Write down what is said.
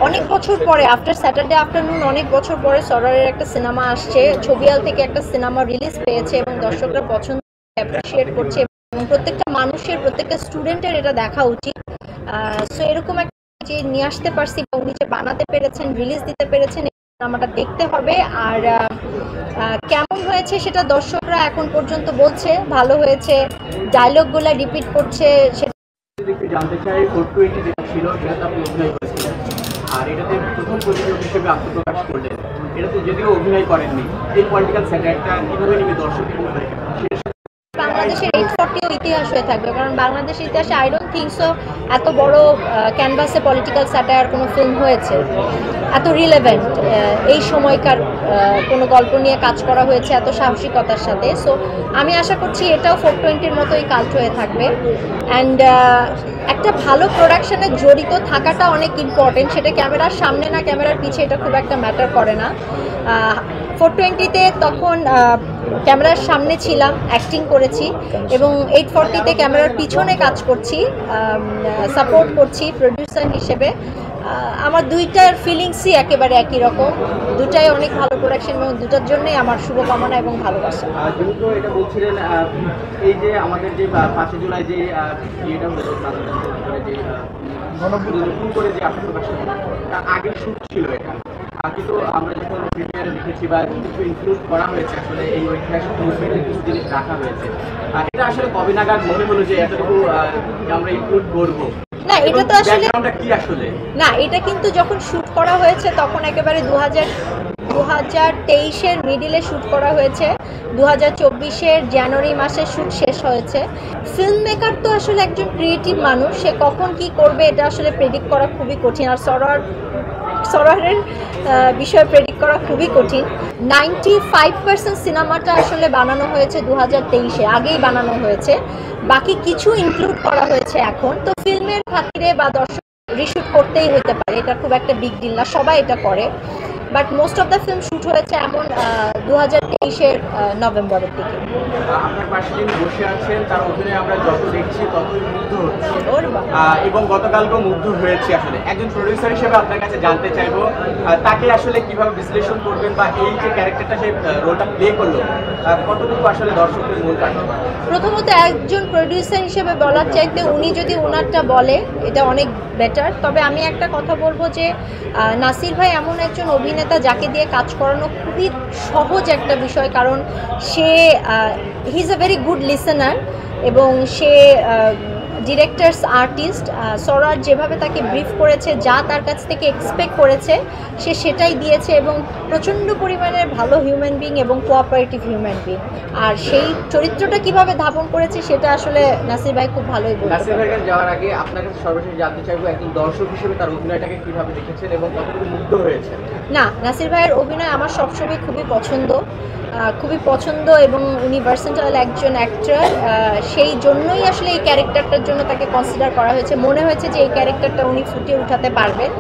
অনেক বছর পরে আফটার স্যাটারডে আফটারনুন অনেক বছর পরে সরারের একটা সিনেমা আসছে, ছবিয়াল থেকে একটা সিনেমা রিলিজ পেয়েছে এবং দর্শকরা পছন্দ অ্যাপ্রিসিয়েট করছে এবং প্রত্যেকটা মানুষের প্রত্যেকটা স্টুডেন্টের এটা দেখা উচিত। সো এরকম একটা যে নিয়ে আসতে পারছি বা উনি যে বানাতে পেরেছেন, রিলিজ দিতে পেরেছেন, সিনেমাটা দেখতে হবে। আর কেমন হয়েছে সেটা দর্শকরা এখন পর্যন্ত বলছে ভালো হয়েছে, ডায়লগগুলো রিপিট করছে। জানতে চাই 420 যেটা ছিল সেটাতে আপনি অভিনয় করেছিলেন, আর এটাতে প্রথম প্রযোজক হিসেবে আত্মপ্রকাশ করলেন। এটাতে যদিও অভিনয় করেননি, এই পলিটিক্যাল স্যাটায়ারটা কিভাবে নিবে দর্শকের মধ্যে? বাংলাদেশের 840 ইতিহাস হয়ে থাকবে, কারণ বাংলাদেশের ইতিহাসে আই ডোন্ট থিঙ্ক সো এত বড় ক্যানভাসে পলিটিক্যাল স্যাটায়ার কোনো ফিল্ম হয়েছে, এত রিলেভেন্ট এই সময়কার কোনো গল্প নিয়ে কাজ করা হয়েছে এত সাহসিকতার সাথে। সো আমি আশা করছি এটাও 420-র মতোই কাল্ট হয়ে থাকবে। অ্যান্ড একটা ভালো প্রোডাকশনে জড়িত থাকাটা অনেক ইম্পর্টেন্ট, সেটা ক্যামেরার সামনে না ক্যামেরার পিছে এটা খুব একটা ম্যাটার করে না। 420-তে তখন ক্যামেরার সামনে ছিলাম, অ্যাক্টিং করেছি, এবং 840-তে ক্যামেরার পিছনে কাজ করছি, সাপোর্ট করছি প্রডিউসার হিসেবে। আমার দুইটার ফিলিংসই একেবারে একই রকম, দুটাই অনেক ভালো প্রোডাকশন এবং দুটার জন্যই আমার শুভকামনা এবং ভালোবাসা। যেহেতু এটা বলছিলেন, এই যে আমাদের যে 5 জুলাই যে ইয়েটা হলো, যে নতুন করে যে আত্মপ্রকাশ তার আগের শুট ছিল এটা, কিন্তু আমরা যখন প্রিমিয়ারে দেখেছি বা কিছু ইনক্লুড করা হয়েছে, আসলে এই ঐতিহাসিক মুভমেন্টের কিছু জিনিস রাখা হয়েছে, এটা আসলে কবে নাগাদ মনে হলো যে এতটুকু আমরা ইনক্লুড করবো? না, এটা তো আসলে কি আসলে না, এটা কিন্তু যখন শুট করা হয়েছে তখন একেবারে 2023-এর মিডিলে শুট করা হয়েছে, 2024-এর জানুয়ারি মাসে শুট শেষ হয়েছে। ফিল্ম মেকার তো আসলে একজন ক্রিয়েটিভ মানুষ, সে কখন কি করবে এটা আসলে প্রেডিক্ট করা খুবই কঠিন, আর সরারের বিষয়ে প্রেডিক্ট করা খুবই কঠিন। 95% সিনেমাটা আসলে বানানো হয়েছে 2023-এ, আগেই বানানো হয়েছে, বাকি কিছু ইনক্লুড করা হয়েছে এখন। তো ফিল্মের খাতিরে বা দর্শক রিশুট করতেই হতে পারে, এটা খুব একটা বিগ ডিল না, সবাই এটা করে, but most of the film shoot হয়েছে এমন 2023-এর নভেম্বরের দিকে। আপনার পাশে যিনি বসে আছেন তার অভিনয় আমরা যত দেখছি ততই মুগ্ধ হচ্ছি, এবং গতকালকেও মুগ্ধ হয়েছি। আসলে একজন প্রডিউসার হিসেবে আপনার কাছে জানতে চাইবো, তাকে আসলে কিভাবে বিশ্লেষণ করবেন, বা এই যে ক্যারেক্টারটা সে রোলটা প্লে করলো কতটুকু আসলে দর্শকের মূল কারণ? প্রথমত একজন প্রডিউসার হিসেবে বলার চাইতে উনি যদি ওনারটা বলে এটা অনেক বেটার। তবে আমি একটা কথা বলবো যে নাসির ভাই এমন একজন অভিনেতা যাকে দিয়ে কাজ করানো খুবই সহজ একটা বিষয়, কারণ সে he is a very good listener এবং সে ডিরেক্টরস আর্টিস্ট। সরার যেভাবে তাকে ব্রিফ করেছে, যা তার কাছ থেকে এক্সপেক্ট করেছে সে সেটাই দিয়েছে, এবং প্রচণ্ড পরিমাণের ভালো হিউম্যান বিং এবং কোঅপারেটিভ হিউম্যান বিং। আর সেই চরিত্রটা কিভাবে ধাপন করেছে সেটা আসলে নাসির ভাই খুব ভালোই বলতে। নাসির ভাইয়ের কাছে যাওয়ার আগে আপনার কাছে সর্বশেষ জানতে চাইবো, একজন দর্শক হিসেবে তার অভিনয়টাকে কিভাবে দেখেছেন এবং কতটুকু মুগ্ধ হয়েছেন? না, নাসির ভাইয়ের অভিনয় আমার সবসময় খুবই পছন্দ এবং উনি ভার্সেটাইল একজন অ্যাক্টর, সেই জন্যই আসলে এই ক্যারেক্টারটার জন্য তাকে কনসিডার করা হয়েছে। মনে হয়েছে যে এই ক্যারেক্টারটা উনি ফুটিয়ে উঠাতে পারবেন।